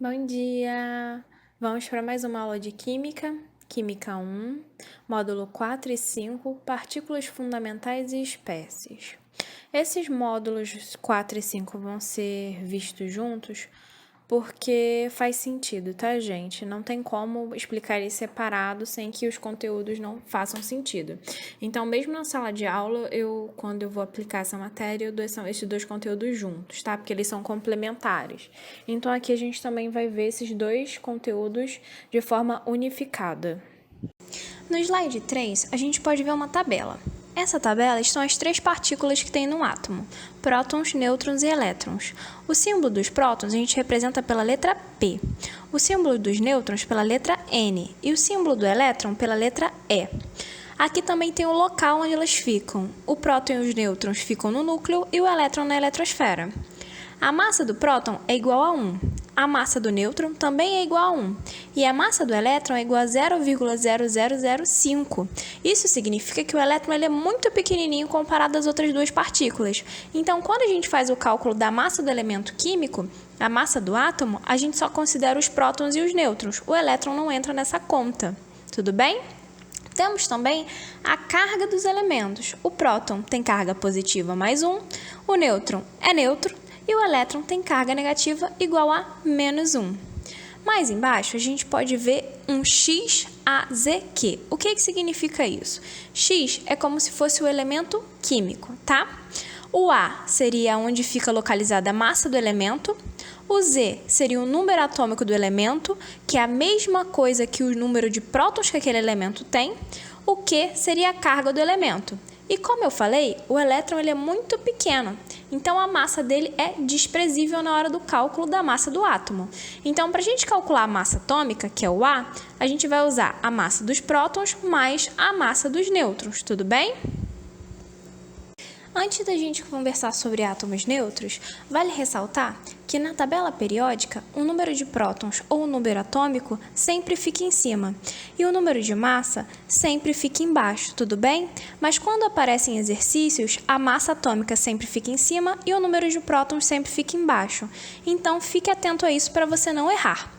Bom dia! Vamos para mais uma aula de Química, Química 1, módulo 4 e 5, Partículas Fundamentais e Espécies. Esses módulos 4 e 5 vão ser vistos juntos porque faz sentido, tá, gente? Não tem como explicar eles separados sem que os conteúdos não façam sentido. Então, mesmo na sala de aula, quando eu vou aplicar essa matéria, eu dou esses dois conteúdos juntos, tá? Porque eles são complementares. Então, aqui a gente também vai ver esses dois conteúdos de forma unificada. No slide 3, a gente pode ver uma tabela. Essa tabela estão as três partículas que tem no átomo: prótons, nêutrons e elétrons. O símbolo dos prótons a gente representa pela letra P, o símbolo dos nêutrons pela letra N e o símbolo do elétron pela letra E. Aqui também tem o local onde elas ficam. O próton e os nêutrons ficam no núcleo e o elétron na eletrosfera. A massa do próton é igual a 1. A massa do nêutron também é igual a 1, e a massa do elétron é igual a 0,0005. Isso significa que o elétron ele é muito pequenininho comparado às outras duas partículas. Então, quando a gente faz o cálculo da massa do elemento químico, a massa do átomo, a gente só considera os prótons e os nêutrons. O elétron não entra nessa conta. Tudo bem? Temos também a carga dos elementos. O próton tem carga positiva mais 1, o nêutron é neutro, e o elétron tem carga negativa igual a menos 1. Mais embaixo, a gente pode ver um XAZQ. O que significa isso? X é como se fosse o elemento químico, tá? O A seria onde fica localizada a massa do elemento. O Z seria o número atômico do elemento, que é a mesma coisa que o número de prótons que aquele elemento tem. O Q seria a carga do elemento. E como eu falei, o elétron ele é muito pequeno, então a massa dele é desprezível na hora do cálculo da massa do átomo. Então, para a gente calcular a massa atômica, que é o A, a gente vai usar a massa dos prótons mais a massa dos nêutrons, tudo bem? Antes da gente conversar sobre átomos neutros, vale ressaltar que na tabela periódica, o número de prótons ou o número atômico sempre fica em cima e o número de massa sempre fica embaixo, tudo bem? Mas quando aparecem exercícios, a massa atômica sempre fica em cima e o número de prótons sempre fica embaixo. Então, fique atento a isso para você não errar.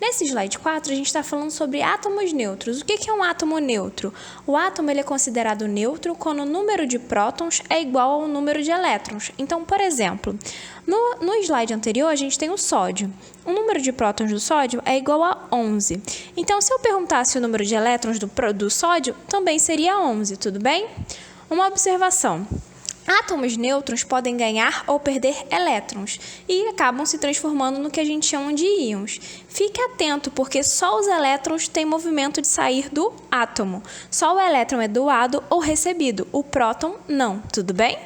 Nesse slide 4, a gente está falando sobre átomos neutros. O que é um átomo neutro? O átomo ele é considerado neutro quando o número de prótons é igual ao número de elétrons. Então, por exemplo, no slide anterior, a gente tem o sódio. O número de prótons do sódio é igual a 11. Então, se eu perguntasse o número de elétrons do sódio, também seria 11, tudo bem? Uma observação. Átomos nêutrons podem ganhar ou perder elétrons e acabam se transformando no que a gente chama de íons. Fique atento, porque só os elétrons têm movimento de sair do átomo. Só o elétron é doado ou recebido, o próton não, tudo bem?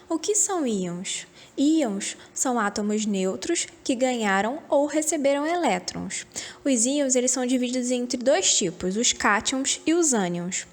O que são íons? Íons são átomos neutros que ganharam ou receberam elétrons. Os íons eles são divididos entre dois tipos, os cátions e os ânions.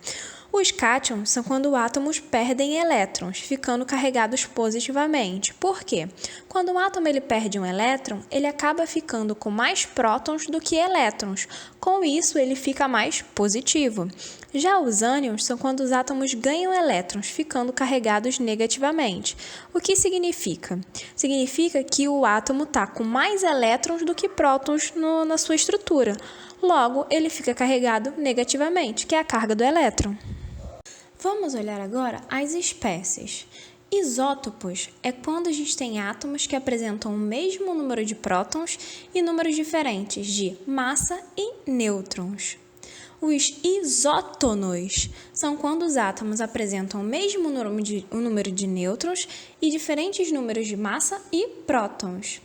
Os cátions são quando átomos perdem elétrons, ficando carregados positivamente. Por quê? Quando um átomo ele perde um elétron, ele acaba ficando com mais prótons do que elétrons. Com isso, ele fica mais positivo. Já os ânions são quando os átomos ganham elétrons, ficando carregados negativamente. O que significa? Significa que o átomo está com mais elétrons do que prótons na sua estrutura. Logo, ele fica carregado negativamente, que é a carga do elétron. Vamos olhar agora as espécies. Isótopos é quando a gente tem átomos que apresentam o mesmo número de prótons e números diferentes de massa e nêutrons. Os isótonos são quando os átomos apresentam o mesmo número de nêutrons e diferentes números de massa e prótons.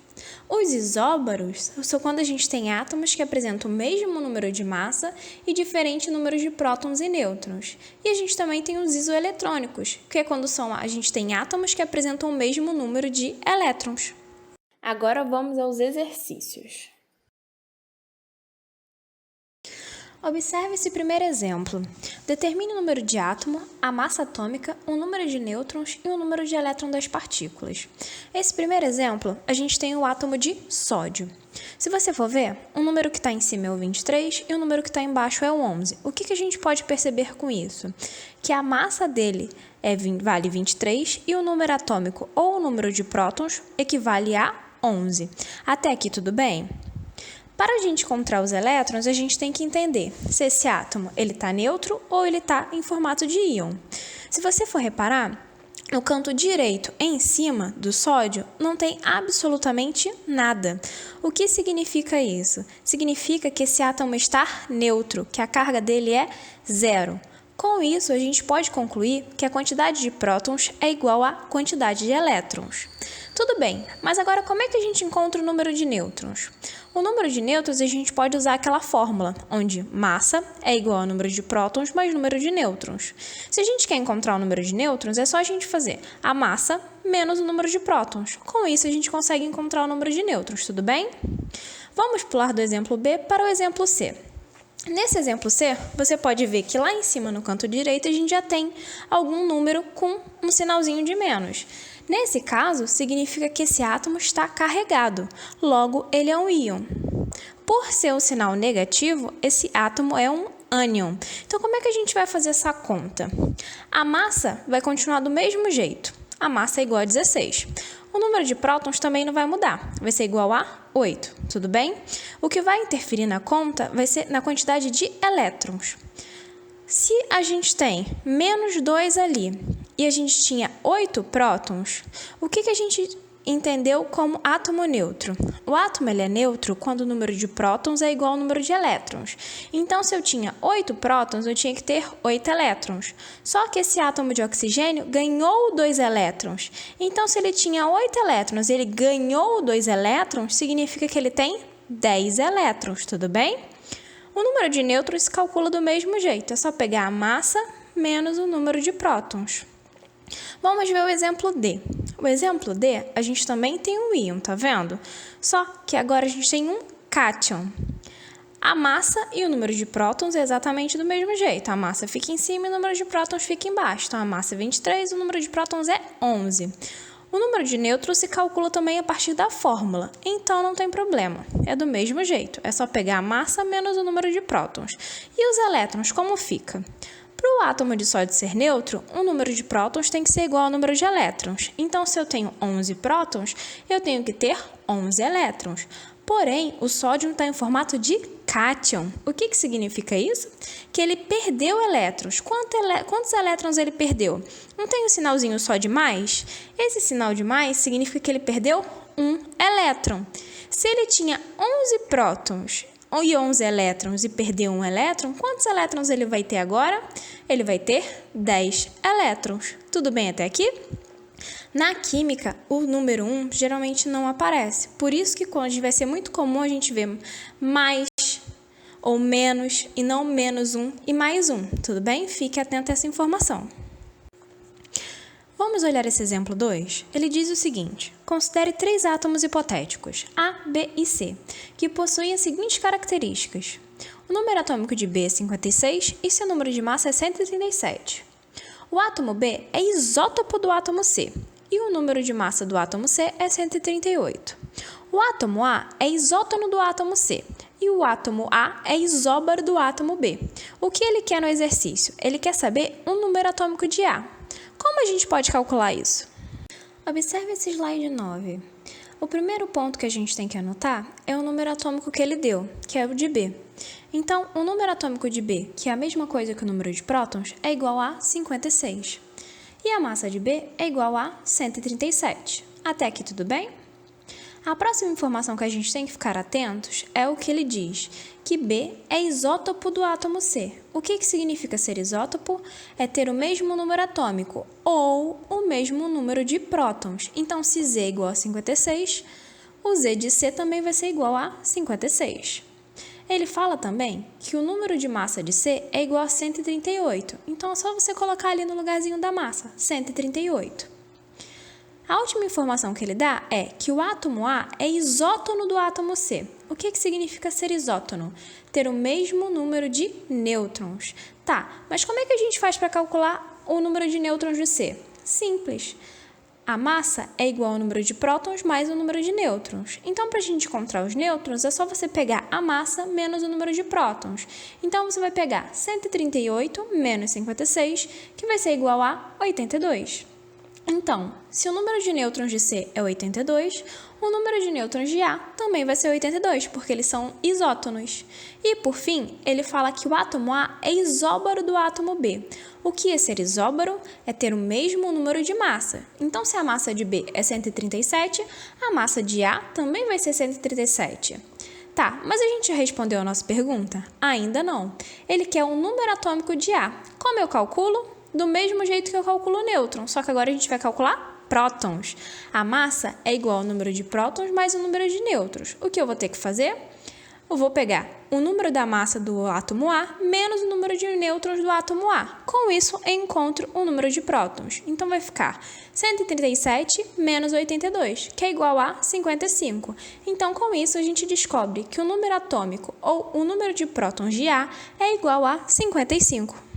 Os isóbaros são quando a gente tem átomos que apresentam o mesmo número de massa e diferentes números de prótons e nêutrons. E a gente também tem os isoeletrônicos, que é quando a gente tem átomos que apresentam o mesmo número de elétrons. Agora vamos aos exercícios. Observe esse primeiro exemplo. Determine o número de átomo, a massa atômica, o número de nêutrons e o número de elétrons das partículas. Esse primeiro exemplo, a gente tem o átomo de sódio. Se você for ver, o número que está em cima é o 23 e o número que está embaixo é o 11. O que a gente pode perceber com isso? Que a massa dele vale 23 e o número atômico ou o número de prótons equivale a 11. Até aqui tudo bem? Para a gente encontrar os elétrons, a gente tem que entender se esse átomo está neutro ou ele está em formato de íon. Se você for reparar, no canto direito, em cima do sódio, não tem absolutamente nada. O que significa isso? Significa que esse átomo está neutro, que a carga dele é zero. Com isso, a gente pode concluir que a quantidade de prótons é igual à quantidade de elétrons. Tudo bem, mas agora como é que a gente encontra o número de nêutrons? O número de nêutrons a gente pode usar aquela fórmula, onde massa é igual ao número de prótons mais número de nêutrons. Se a gente quer encontrar o número de nêutrons, é só a gente fazer a massa menos o número de prótons. Com isso, a gente consegue encontrar o número de nêutrons, tudo bem? Vamos pular do exemplo B para o exemplo C. Nesse exemplo C, você pode ver que lá em cima, no canto direito, a gente já tem algum número com um sinalzinho de menos. Nesse caso, significa que esse átomo está carregado, logo ele é um íon. Por ser um sinal negativo, esse átomo é um ânion. Então, como é que a gente vai fazer essa conta? A massa vai continuar do mesmo jeito. A massa é igual a 16. O número de prótons também não vai mudar, vai ser igual a 8, tudo bem? O que vai interferir na conta vai ser na quantidade de elétrons. Se a gente tem menos 2 ali e a gente tinha 8 prótons, o que a gente entendeu como átomo neutro? O átomo ele é neutro quando o número de prótons é igual ao número de elétrons. Então, se eu tinha 8 prótons, eu tinha que ter 8 elétrons. Só que esse átomo de oxigênio ganhou 2 elétrons. Então, se ele tinha 8 elétrons e ele ganhou 2 elétrons, significa que ele tem 10 elétrons, tudo bem? O número de nêutrons se calcula do mesmo jeito, é só pegar a massa menos o número de prótons. Vamos ver o exemplo D. O exemplo D, a gente também tem um íon, tá vendo? Só que agora a gente tem um cátion. A massa e o número de prótons é exatamente do mesmo jeito. A massa fica em cima e o número de prótons fica embaixo. Então, a massa é 23 e o número de prótons é 11. O número de nêutrons se calcula também a partir da fórmula, então não tem problema. É do mesmo jeito, é só pegar a massa menos o número de prótons. E os elétrons, como fica? Para o átomo de sódio ser neutro, o número de prótons tem que ser igual ao número de elétrons. Então, se eu tenho 11 prótons, eu tenho que ter 11 elétrons. Porém, o sódio está em formato de cátion. O que significa isso? Que ele perdeu elétrons. Quantos elétrons ele perdeu? Não tem um sinalzinho só de mais? Esse sinal de mais significa que ele perdeu um elétron. Se ele tinha 11 prótons e 11 elétrons e perdeu um elétron, quantos elétrons ele vai ter agora? Ele vai ter 10 elétrons. Tudo bem até aqui? Na química, o número 1 geralmente não aparece. Por isso que quando vai ser muito comum a gente ver mais ou menos e não menos 1 e mais 1. Tudo bem? Fique atento a essa informação. Vamos olhar esse exemplo 2? Ele diz o seguinte: considere 3 átomos hipotéticos, A, B e C, que possuem as seguintes características. O número atômico de B é 56 e seu número de massa é 137. O átomo B é isótopo do átomo C e o número de massa do átomo C é 138. O átomo A é isótono do átomo C e o átomo A é isóbaro do átomo B. O que ele quer no exercício? Ele quer saber o número atômico de A. Como a gente pode calcular isso? Observe esse slide 9. O primeiro ponto que a gente tem que anotar é o número atômico que ele deu, que é o de B. Então, o número atômico de B, que é a mesma coisa que o número de prótons, é igual a 56. E a massa de B é igual a 137. Até aqui tudo bem? A próxima informação que a gente tem que ficar atentos é o que ele diz, que B é isótopo do átomo C. O que significa ser isótopo? É ter o mesmo número atômico ou o mesmo número de prótons. Então, se Z é igual a 56, o Z de C também vai ser igual a 56. Ele fala também que o número de massa de C é igual a 138. Então, é só você colocar ali no lugarzinho da massa, 138. A última informação que ele dá é que o átomo A é isótono do átomo C. O que significa ser isótono? Ter o mesmo número de nêutrons. Tá, mas como é que a gente faz para calcular o número de nêutrons de C? Simples. A massa é igual ao número de prótons mais o número de nêutrons. Então, para a gente encontrar os nêutrons, é só você pegar a massa menos o número de prótons. Então, você vai pegar 138 menos 56, que vai ser igual a 82. Então, se o número de nêutrons de C é 82, o número de nêutrons de A também vai ser 82, porque eles são isótonos. E, por fim, ele fala que o átomo A é isóbaro do átomo B. O que é ser isóbaro? É ter o mesmo número de massa. Então, se a massa de B é 137, a massa de A também vai ser 137. Tá, mas a gente já respondeu a nossa pergunta? Ainda não. Ele quer o número atômico de A. Como eu calculo? Do mesmo jeito que eu calculo nêutron, só que agora a gente vai calcular prótons. A massa é igual ao número de prótons mais o número de nêutrons. O que eu vou ter que fazer? Eu vou pegar o número da massa do átomo A menos o número de nêutrons do átomo A. Com isso, eu encontro o número de prótons. Então, vai ficar 137 menos 82, que é igual a 55. Então, com isso, a gente descobre que o número atômico ou o número de prótons de A é igual a 55.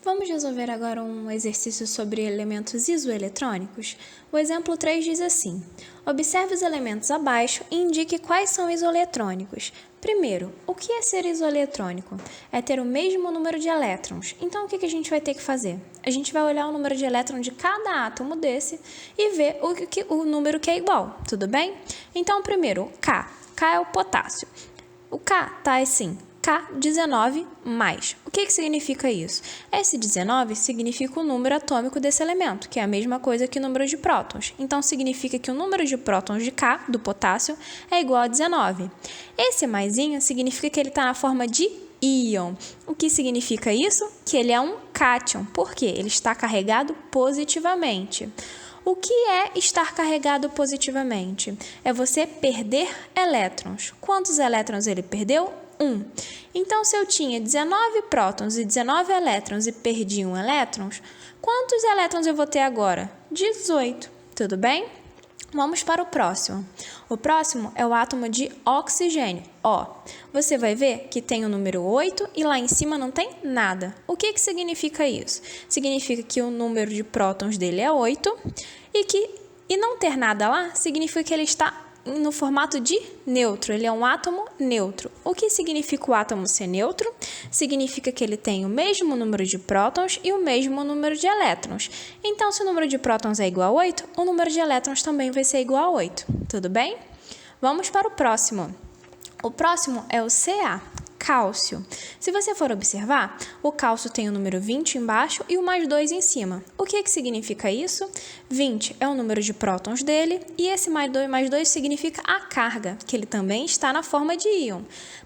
Vamos resolver agora um exercício sobre elementos isoeletrônicos? O exemplo 3 diz assim: observe os elementos abaixo e indique quais são isoeletrônicos. Primeiro, o que é ser isoeletrônico? É ter o mesmo número de elétrons. Então, o que a gente vai ter que fazer? A gente vai olhar o número de elétrons de cada átomo desse e ver o número que é igual, tudo bem? Então, primeiro, K. K é o potássio. O K está assim, K19+. O que significa isso? Esse 19 significa o número atômico desse elemento, que é a mesma coisa que o número de prótons. Então, significa que o número de prótons de K, do potássio, é igual a 19. Esse maisinho significa que ele está na forma de íon. O que significa isso? Que ele é um cátion. Por quê? Ele está carregado positivamente. O que é estar carregado positivamente? É você perder elétrons. Quantos elétrons ele perdeu? 1. Então, se eu tinha 19 prótons e 19 elétrons e perdi 1 elétron, quantos elétrons eu vou ter agora? 18. Tudo bem? Vamos para o próximo. O próximo é o átomo de oxigênio, O. Você vai ver que tem o número 8 e lá em cima não tem nada. O que significa isso? Significa que o número de prótons dele é 8 e não ter nada lá significa que ele está no formato de neutro, ele é um átomo neutro. O que significa o átomo ser neutro? Significa que ele tem o mesmo número de prótons e o mesmo número de elétrons. Então, se o número de prótons é igual a 8, o número de elétrons também vai ser igual a 8. Tudo bem? Vamos para o próximo. O próximo é o Ca. Cálcio. Se você for observar, o cálcio tem o número 20 embaixo e o mais 2 em cima. O que significa isso? 20 é o número de prótons dele e esse mais 2 significa a carga, que ele também está na forma de íon.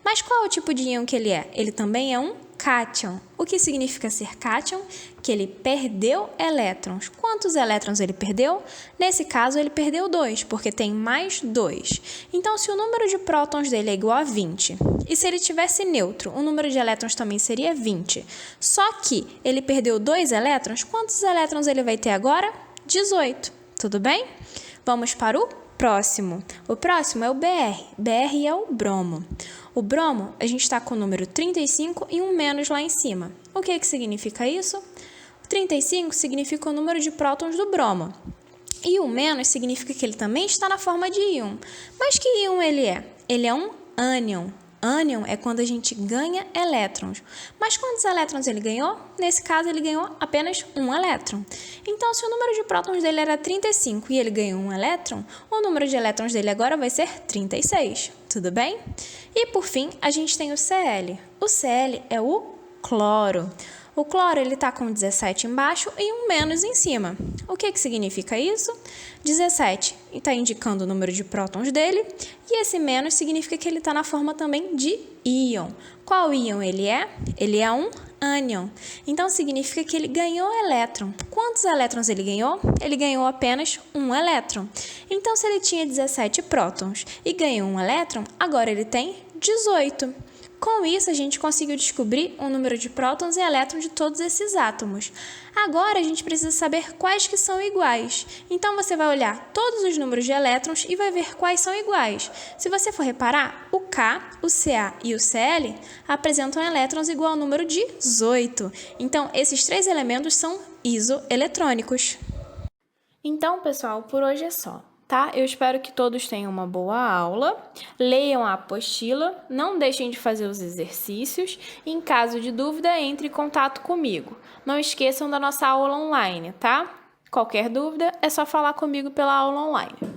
Mas qual é o tipo de íon que ele é? Ele também é um cátion. O que significa ser cátion? Que ele perdeu elétrons. Quantos elétrons ele perdeu? Nesse caso, ele perdeu 2, porque tem mais 2. Então, se o número de prótons dele é igual a 20, e se ele tivesse neutro, o número de elétrons também seria 20. Só que ele perdeu 2 elétrons, quantos elétrons ele vai ter agora? 18. Tudo bem? Vamos para o próximo. O próximo é o Br. Br é o bromo. O bromo, a gente está com o número 35 e um menos lá em cima. O que significa isso? 35 significa o número de prótons do bromo. E o menos significa que ele também está na forma de íon. Mas que íon ele é? Ele é um ânion. Ânion é quando a gente ganha elétrons. Mas quantos elétrons ele ganhou? Nesse caso, ele ganhou apenas um elétron. Então, se o número de prótons dele era 35 e ele ganhou um elétron, o número de elétrons dele agora vai ser 36. Tudo bem? E, por fim, a gente tem o Cl. O Cl é o cloro. O cloro está com 17 embaixo e um menos em cima. O que significa isso? 17 está indicando o número de prótons dele e esse menos significa que ele está na forma também de íon. Qual íon ele é? Ele é um ânion. Então, significa que ele ganhou elétron. Quantos elétrons ele ganhou? Ele ganhou apenas um elétron. Então, se ele tinha 17 prótons e ganhou um elétron, agora ele tem 18. Com isso, a gente conseguiu descobrir o número de prótons e elétrons de todos esses átomos. Agora, a gente precisa saber quais que são iguais. Então, você vai olhar todos os números de elétrons e vai ver quais são iguais. Se você for reparar, o K, o Ca e o Cl apresentam elétrons igual ao número 18. Então, esses 3 elementos são isoeletrônicos. Então, pessoal, por hoje é só. Tá? Eu espero que todos tenham uma boa aula, leiam a apostila, não deixem de fazer os exercícios e, em caso de dúvida, entre em contato comigo. Não esqueçam da nossa aula online, tá? Qualquer dúvida é só falar comigo pela aula online.